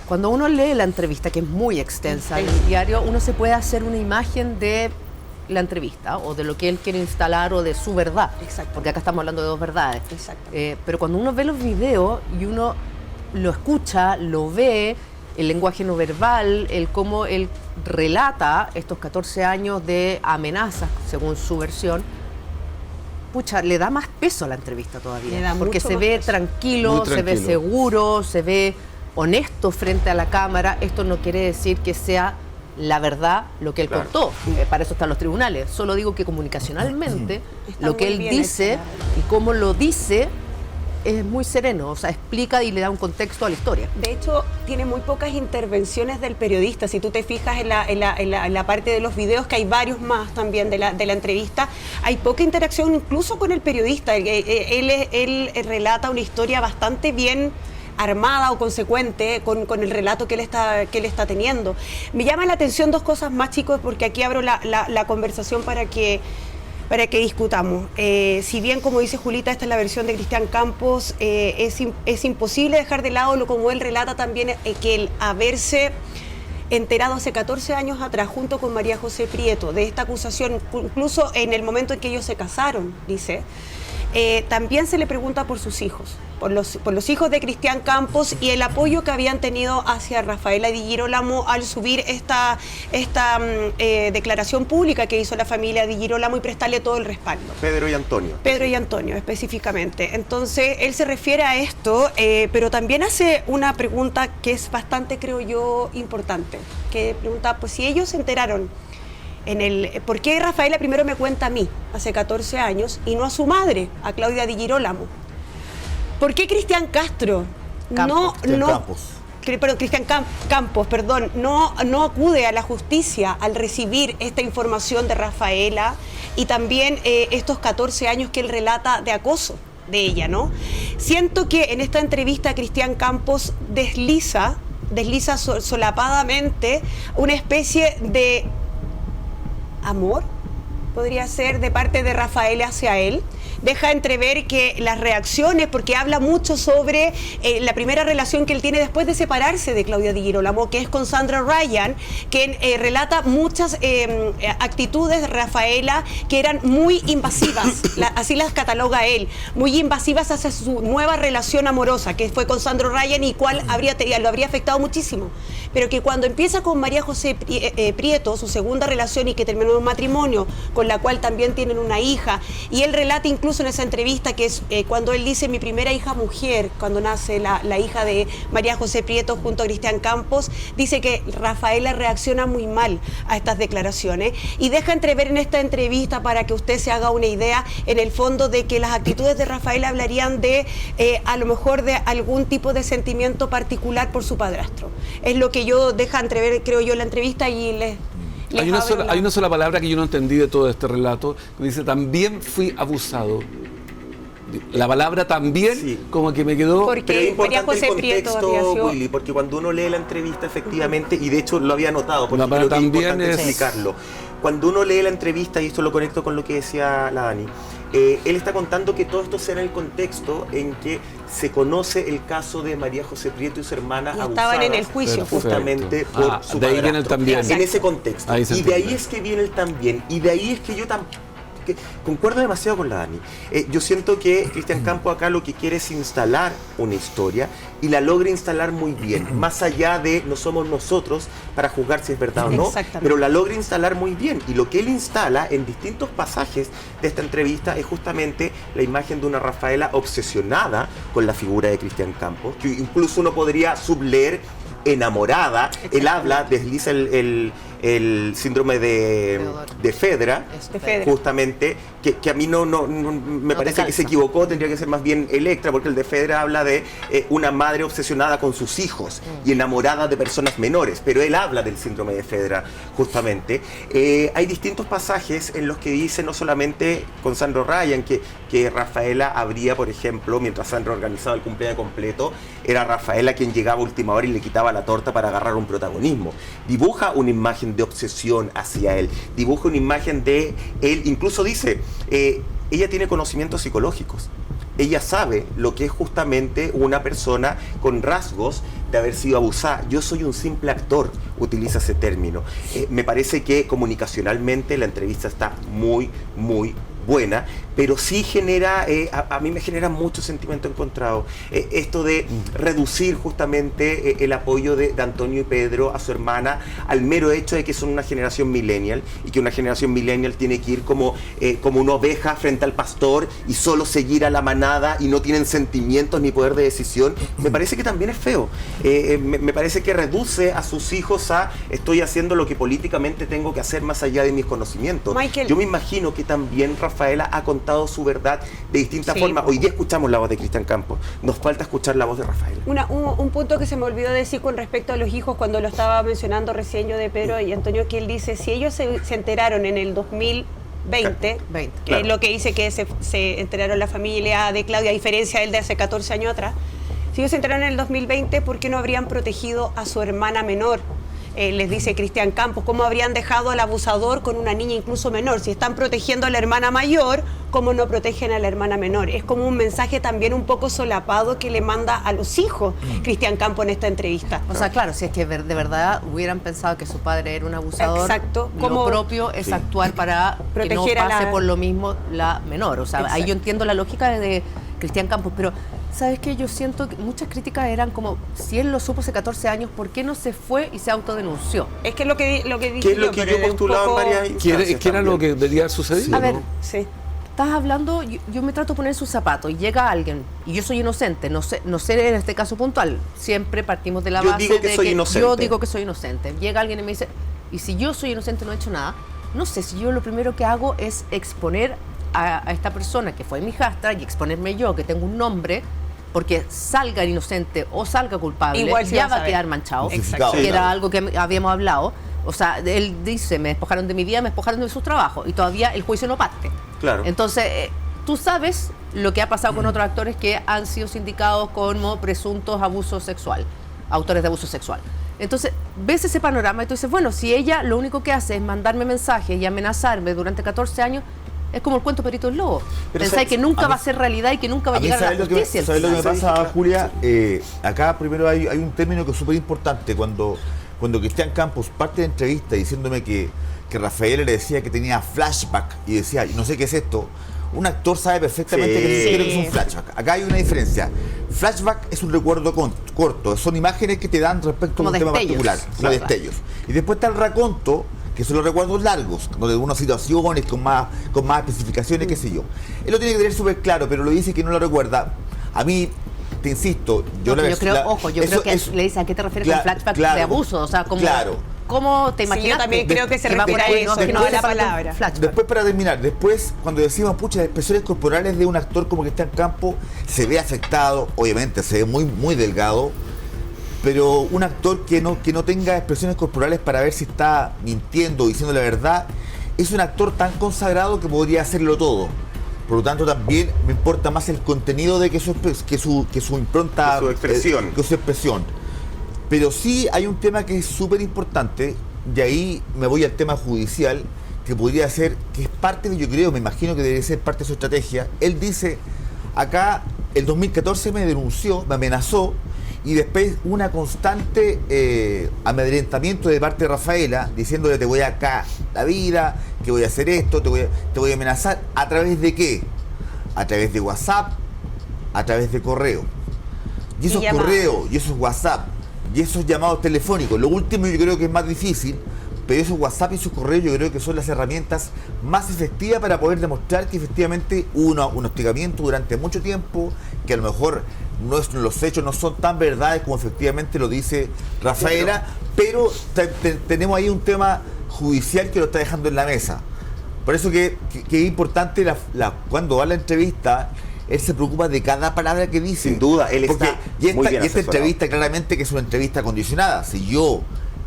Cuando uno lee la entrevista, que es muy extensa en el diario, uno se puede hacer una imagen de la entrevista o de lo que él quiere instalar o de su verdad. Exacto. Porque acá estamos hablando de dos verdades. Exacto. Pero cuando uno ve los videos y uno lo escucha, lo ve, el lenguaje no verbal, el cómo él relata estos 14 años de amenazas, según su versión, pucha, le da más peso a la entrevista todavía. Porque se ve tranquilo, se ve seguro, se ve honesto frente a la cámara. Esto no quiere decir que sea la verdad lo que él contó. Para eso están los tribunales. Solo digo que comunicacionalmente lo que él dice y cómo lo dice es muy sereno, o sea, explica y le da un contexto a la historia. De hecho, tiene muy pocas intervenciones del periodista. Si tú te fijas en la parte de los videos, que hay varios más también de la entrevista, hay poca interacción incluso con el periodista. Él relata una historia bastante bien armada o consecuente con el relato que él está teniendo. Me llama la atención dos cosas más, chicos, porque aquí abro la conversación para que discutamos. Si bien, como dice Julita, esta es la versión de Cristian Campos, es imposible dejar de lado lo como él relata también, que el haberse enterado hace 14 años atrás, junto con María José Prieto, de esta acusación, incluso en el momento en que ellos se casaron, dice. También se le pregunta por sus hijos, por los hijos de Cristian Campos y el apoyo que habían tenido hacia Rafaela Di Girolamo al subir esta declaración pública que hizo la familia Di Girolamo y prestarle todo el respaldo. Pedro y Antonio. Pedro y Antonio, específicamente. Entonces, él se refiere a esto, pero también hace una pregunta que es bastante, creo yo, importante, que pregunta, pues si ellos se enteraron ¿por qué Rafaela primero me cuenta a mí, hace 14 años, y no a su madre, a Claudia Di Girolamo? ¿Por qué Cristian Campos no acude a la justicia al recibir esta información de Rafaela y también estos 14 años que él relata de acoso de ella, ¿no? Siento que en esta entrevista Cristian Campos desliza solapadamente una especie de amor, podría ser, de parte de Rafaela hacia él. Deja entrever que las reacciones, porque habla mucho sobre la primera relación que él tiene después de separarse de Claudia Di Girolamo, que es con Sandra Ryan, que relata muchas actitudes de Rafaela que eran muy invasivas, así las cataloga él, muy invasivas hacia su nueva relación amorosa, que fue con Sandra Ryan y cual lo habría afectado muchísimo. Pero que cuando empieza con María José Prieto, su segunda relación, y que terminó en un matrimonio, con la cual también tienen una hija, y él relata incluso en esa entrevista que es cuando él dice mi primera hija mujer, cuando nace la hija de María José Prieto junto a Cristian Campos, dice que Rafaela reacciona muy mal a estas declaraciones y deja entrever en esta entrevista, para que usted se haga una idea, en el fondo, de que las actitudes de Rafaela hablarían de a lo mejor de algún tipo de sentimiento particular por su padrastro. Es lo que yo deja entrever, creo yo, en la entrevista, y hay una sola palabra que yo no entendí de todo este relato, que dice, también fui abusado. La palabra también, sí, como que me quedó... Pero es importante el contexto, Willy, porque cuando uno lee la entrevista, efectivamente, y de hecho lo había notado, porque creo que es importante explicarlo. Cuando uno lee la entrevista, y esto lo conecto con lo que decía la Dani, él está contando que todo esto será en el contexto en que se conoce el caso de María José Prieto y su hermana abusadas. Estaban en el juicio. Justamente por su de ahí viene el también. En ese contexto. Y de ahí es que viene el también. Y de ahí es que yo concuerdo demasiado con la Dani. Yo siento que Cristian Campos acá lo que quiere es instalar una historia y la logra instalar muy bien, más allá de no somos nosotros para juzgar si es verdad o no, pero la logra instalar muy bien, y lo que él instala en distintos pasajes de esta entrevista es justamente la imagen de una Rafaela obsesionada con la figura de Cristian Campos, que incluso uno podría subleer enamorada. Él habla, desliza el síndrome de Fedra, justamente, que a mí no me parece que se equivocó, tendría que ser más bien Electra, porque el de Fedra habla de una madre obsesionada con sus hijos y enamorada de personas menores, pero él habla del síndrome de Fedra, justamente. Hay distintos pasajes en los que dice, no solamente con Sandra Ryan, que Rafaela habría, por ejemplo, mientras Sandra organizaba el cumpleaños completo, era Rafaela quien llegaba a última hora y le quitaba la torta para agarrar un protagonismo. Dibuja una imagen de obsesión hacia él, dibuja una imagen de él, incluso dice, ella tiene conocimientos psicológicos. Ella sabe lo que es justamente una persona con rasgos de haber sido abusada. Yo soy un simple actor, utiliza ese término. Me parece que comunicacionalmente la entrevista está muy, muy buena, pero sí genera, a mí me genera mucho sentimiento encontrado. Esto de reducir justamente el apoyo de Antonio y Pedro a su hermana al mero hecho de que son una generación millennial y que una generación millennial tiene que ir como una oveja frente al pastor y solo seguir a la manada y no tienen sentimientos ni poder de decisión. Me parece que también es feo. Me parece que reduce a sus hijos a estoy haciendo lo que políticamente tengo que hacer más allá de mis conocimientos. Michael, yo me imagino que también Rafaela ha contado su verdad de distintas formas. Hoy día escuchamos la voz de Cristian Campos. Nos falta escuchar la voz de Rafaela. Un punto que se me olvidó decir con respecto a los hijos, cuando lo estaba mencionando recién yo de Pedro y Antonio, que él dice, si ellos se enteraron en el 2020, claro. Lo que dice que se enteraron la familia de Claudia, a diferencia de él de hace 14 años atrás, si ellos se enteraron en el 2020, ¿por qué no habrían protegido a su hermana menor? Les dice Cristian Campos, ¿cómo habrían dejado al abusador con una niña incluso menor? Si están protegiendo a la hermana mayor, ¿cómo no protegen a la hermana menor? Es como un mensaje también un poco solapado que le manda a los hijos Cristian Campos en esta entrevista. O sea, claro, si es que de verdad hubieran pensado que su padre era un abusador, exacto, lo propio es actuar para proteger que no pase por lo mismo la menor. O sea, exacto. Ahí yo entiendo la lógica de Cristian Campos, pero ¿sabes qué? Yo siento que muchas críticas eran como, si él lo supo hace 14 años, ¿por qué no se fue y se autodenunció? Es que lo que dije ¿qué es lo que yo he postulado en varias instancias? ¿Qué era lo que debería suceder? Sí, a ver, sí. Estás hablando, yo me trato de poner sus zapatos y llega alguien y yo soy inocente, no sé en este caso puntual, siempre partimos de la base de que yo digo que soy inocente. Llega alguien y me dice, y si yo soy inocente no he hecho nada, no sé si yo lo primero que hago es exponer a esta persona que fue mi hijastra y exponerme yo, que tengo un nombre, porque salga inocente o salga culpable, igual ya va a quedar manchado, exacto. Que era algo que habíamos hablado. O sea, él dice, me despojaron de mi vida, me despojaron de sus trabajos y todavía el juicio no parte. Claro. Entonces, tú sabes lo que ha pasado con otros actores que han sido sindicados como presuntos abusos sexual, autores de abuso sexual. Entonces, ves ese panorama y tú dices, bueno, si ella lo único que hace es mandarme mensajes y amenazarme durante 14 años, es como el cuento Perito el Lobo. Pensáis que nunca va a ser realidad y que nunca va a llegar a la justicia. ¿Sabes lo que me pasa, Julia? Acá primero hay un término que es súper importante. Cuando Cristian Campos parte de entrevista diciéndome que Rafaela le decía que tenía flashback y decía, no sé qué es esto, un actor sabe perfectamente que es un flashback. Acá hay una diferencia. Flashback es un recuerdo corto, son imágenes que te dan respecto a un tema particular, como destellos. Y después está el raconto, que son los recuerdos largos, donde unas situaciones con más especificaciones, qué sé yo. Él lo tiene que tener súper claro, pero lo dice que no lo recuerda. A mí, te insisto, yo creo que le dice a qué te refieres con flashback de abuso, o sea, como, ¿cómo te imaginas? Sí, yo también creo que se refiere a eso, que no a la palabra. Después, para terminar, cuando decimos, pucha, las expresiones corporales de un actor como Cristian Campos se ve afectado, obviamente, se ve muy, muy delgado, pero un actor que no tenga expresiones corporales para ver si está mintiendo o diciendo la verdad, es un actor tan consagrado que podría hacerlo todo. Por lo tanto, también me importa más el contenido de que su impronta, que su expresión. Pero sí hay un tema que es súper importante, y ahí me voy al tema judicial, que podría ser, que es parte, yo creo, me imagino que debe ser parte de su estrategia. Él dice, acá, el 2014 me denunció, me amenazó, y después una constante amedrentamiento de parte de Rafaela, diciéndole te voy a acá la vida, que voy a hacer esto, te voy a amenazar. ¿A través de qué? A través de WhatsApp, a través de correo. Y esos correos, y esos WhatsApp, y esos llamados telefónicos, lo último yo creo que es más difícil, pero esos WhatsApp y esos correos yo creo que son las herramientas más efectivas para poder demostrar que efectivamente hubo un hostigamiento durante mucho tiempo, que a lo mejor los hechos no son tan verdades como efectivamente lo dice Rafaela, pero tenemos ahí un tema judicial que lo está dejando en la mesa. Por eso que es importante cuando va a la entrevista, él se preocupa de cada palabra que dice. Sin duda, él está muy bien esta entrevista claramente que es una entrevista condicionada. Si yo,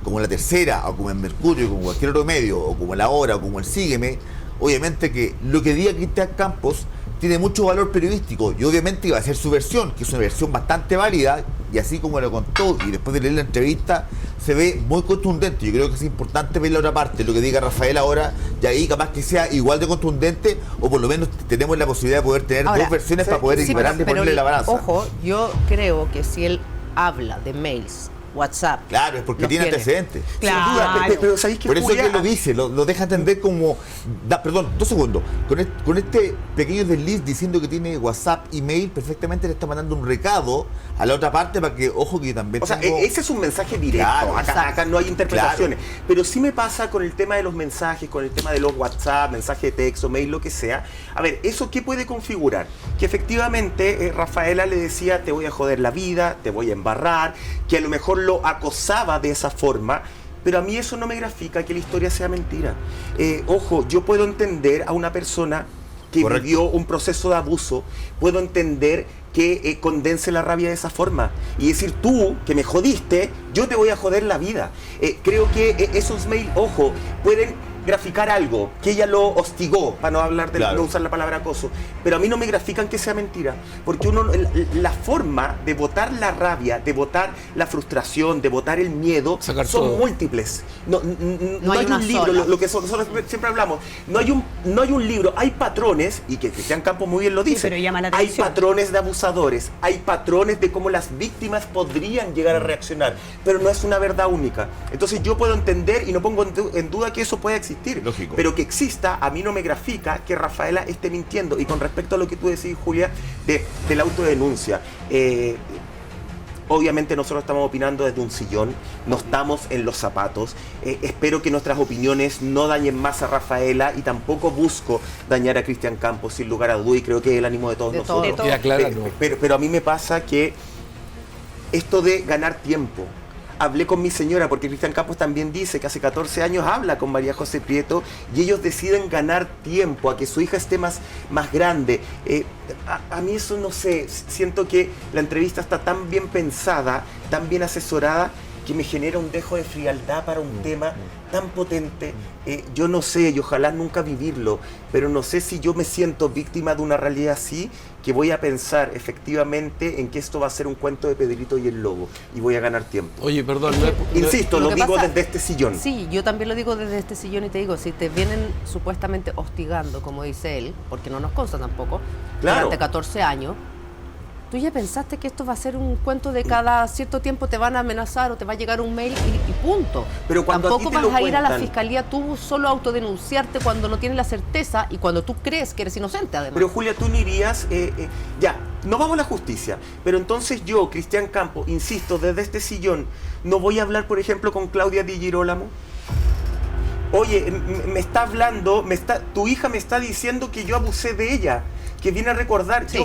como La Tercera, o como en Mercurio, como cualquier otro medio, o como La Hora, o como el Sígueme, obviamente que lo que diga Cristian Campos tiene mucho valor periodístico y obviamente va a ser su versión, que es una versión bastante válida, y así como lo contó y después de leer la entrevista se ve muy contundente. Yo creo que es importante ver la otra parte, lo que diga Rafael ahora, y ahí capaz que sea igual de contundente, o por lo menos tenemos la posibilidad de poder tener dos versiones para poder equiparar y ponerle la balanza. Ojo, yo creo que si él habla de mails, WhatsApp. Claro, es porque los tiene antecedentes. Claro. Sin duda, pero ¿sabéis que Por eso es Julia? que lo dice, lo deja entender como... perdón, 2 segundos. Con este pequeño desliz diciendo que tiene WhatsApp, email, perfectamente le está mandando un recado a la otra parte para que, ojo, que yo también O sea, tengo... ese es un mensaje directo, Claro, acá no hay interpretaciones. Pero sí me pasa con el tema de los mensajes, con el tema de los WhatsApp, mensaje de texto, mail, lo que sea. A ver, ¿eso qué puede configurar? Que efectivamente Rafaela le decía, te voy a joder la vida, te voy a embarrar, que a lo mejor lo acosaba de esa forma, pero a mí eso no me grafica que la historia sea mentira. Ojo, yo puedo entender a una persona que Correcto. vivió un proceso de abuso, puedo entender que condense la rabia de esa forma y decir, tú que me jodiste, yo te voy a joder la vida. Creo que esos mails, ojo, pueden graficar algo, que ella lo hostigó, para no hablar de Claro. no usar la palabra acoso, pero a mí no me grafican que sea mentira, porque la forma de botar la rabia, de botar la frustración, de botar el miedo, Sacar son todo. múltiples. No hay hay una un libro, sola. lo que nosotros siempre hablamos, no hay un libro, hay patrones, y que Cristian Campos muy bien lo dice, pero llama la hay atención. patrones de abusadores, hay patrones de cómo las víctimas podrían llegar a reaccionar, pero no es una verdad única. Entonces yo puedo entender y no pongo en duda que eso pueda existir. Lógico. Pero que exista, a mí no me grafica que Rafaela esté mintiendo. Y con respecto a lo que tú decís, Julia, de la autodenuncia, obviamente nosotros estamos opinando desde un sillón, no estamos en los zapatos. Espero que nuestras opiniones no dañen más a Rafaela y tampoco busco dañar a Cristian Campos, sin lugar a duda, y creo que es el ánimo de todos De nosotros. todos. Y acláralo. Pero a mí me pasa que esto de ganar tiempo. Hablé con mi señora, porque Cristian Campos también dice que hace 14 años habla con María José Prieto y ellos deciden ganar tiempo, a que su hija esté más grande. A mí eso no sé, siento que la entrevista está tan bien pensada, tan bien asesorada, que me genera un dejo de frialdad para un tema tan potente. Yo no sé, y ojalá nunca vivirlo, pero no sé si yo me siento víctima de una realidad así, que voy a pensar efectivamente en que esto va a ser un cuento de Pedrito y el Lobo, y voy a ganar tiempo. Oye, perdón. Insisto, lo lo que digo pasa- desde este sillón. Sí, yo también lo digo desde este sillón y te digo, si te vienen supuestamente hostigando, como dice él, porque no nos consta tampoco, Claro. durante 14 años, tú ya pensaste que esto va a ser un cuento de cada cierto tiempo te van a amenazar o te va a llegar un mail y punto. Pero cuando a tampoco ti te vas lo a ir a la cuentan. fiscalía tú solo a autodenunciarte cuando no tienes la certeza y cuando tú crees que eres inocente además. Pero Julia, tú no irías, ya, no vamos a la justicia, pero entonces yo, Cristian Campos, insisto, desde este sillón, no voy a hablar, por ejemplo, con Claudia Di Girolamo. Oye, me está hablando, tu hija me está diciendo que yo abusé de ella, que viene a recordar, Sí.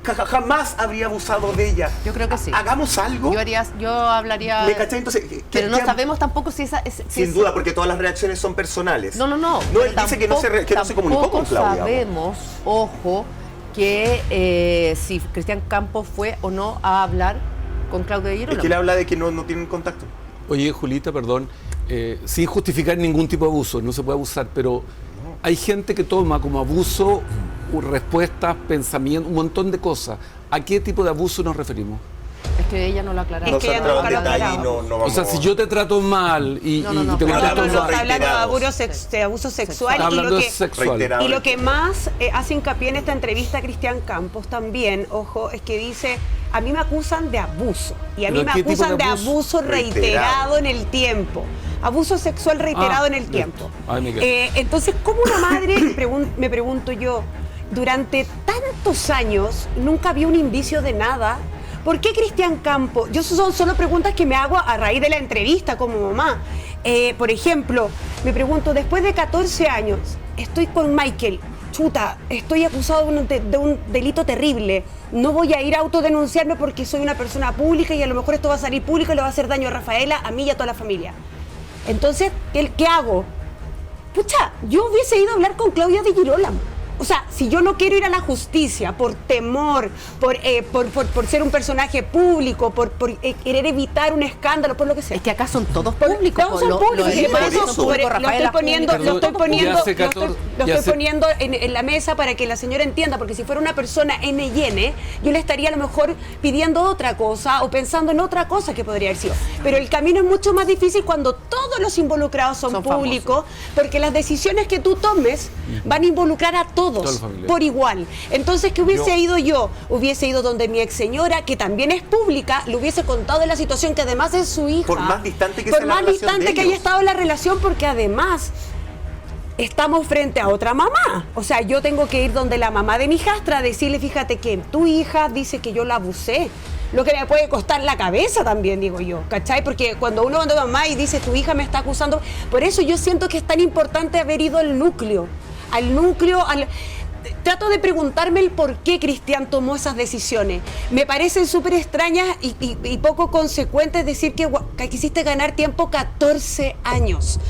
jamás habría abusado de ella. Yo creo que sí. Hagamos algo. Yo hablaría... ¿Me cachai? Entonces, pero no sabemos tampoco si esa... Sin duda, porque todas las reacciones son personales. No. No, pero él dice que no se comunicó con Claudia. Tampoco sabemos, ojo, que si Cristian Campos fue o no a hablar con Claudia Es Girolamo. que él habla de que no tienen contacto. Oye, Julita, perdón, sin justificar ningún tipo de abuso, no se puede abusar, pero hay gente que toma como abuso respuestas, pensamientos, un montón de cosas. ¿A qué tipo de abuso nos referimos? Es que ella no lo aclaraba. Es No que se ella entraba no en lo detalle y aclaraba. no vamos. O sea, si yo te trato mal y, No, no, no, y te pero contesto hablando mal, de Está hablando de reiterados. abuso sexual está y hablando lo de que... sexual. Reiterado. Y lo que más hace hincapié en esta entrevista a Cristian Campos también, ojo, es que dice, a mí me acusan de abuso. Y a mí ¿Pero me qué tipo acusan de de abuso? abuso reiterado en el tiempo. Abuso sexual reiterado en el listo. tiempo. Ay, me quedé. Entonces, ¿cómo una madre, me pregunto yo, durante tantos años nunca vio un indicio de nada? ¿Por qué Cristian Campos? Yo son solo preguntas que me hago a raíz de la entrevista como mamá. Por ejemplo, me pregunto, después de 14 años, estoy con Michael, chuta, estoy acusado de un delito terrible, no voy a ir a autodenunciarme porque soy una persona pública y a lo mejor esto va a salir público y le va a hacer daño a Rafaela, a mí y a toda la familia. Entonces, ¿qué hago? Pucha, yo hubiese ido a hablar con Claudia Di Girolamo. O sea, si yo no quiero ir a la justicia por temor, por ser un personaje público, por querer evitar un escándalo, por lo que sea. Es que acá son todos públicos. Todos son públicos. Los Y por demás eso, son públicos, lo Rafaela estoy poniendo, público. lo estoy poniendo, Ya hace lo 14 estoy ya hace- poniendo en la mesa para que la señora entienda, porque si fuera una persona N y N, yo le estaría a lo mejor pidiendo otra cosa o pensando en otra cosa que podría haber sido. Pero el camino es mucho más difícil cuando todos los involucrados son Son públicos, porque las decisiones que tú tomes van a involucrar a Toda la todos. familia. familiar. Por igual. Entonces, ¿qué hubiese ido yo? Hubiese ido donde mi ex señora, que también es pública, le hubiese contado de la situación, que además es su hija. Por más distante que por sea la más relación distante de que haya ellos. estado la relación, porque además estamos frente a otra mamá. O sea, yo tengo que ir donde la mamá de mi hijastra a decirle, fíjate que tu hija dice que yo la abusé. Lo que me puede costar la cabeza también, digo yo, ¿cachai? Porque cuando uno va a mamá y dice, tu hija me está acusando, por eso yo siento que es tan importante haber ido al núcleo. Trato de preguntarme el por qué Cristian tomó esas decisiones. Me parecen súper extrañas y poco consecuentes decir que quisiste ganar tiempo 14 años.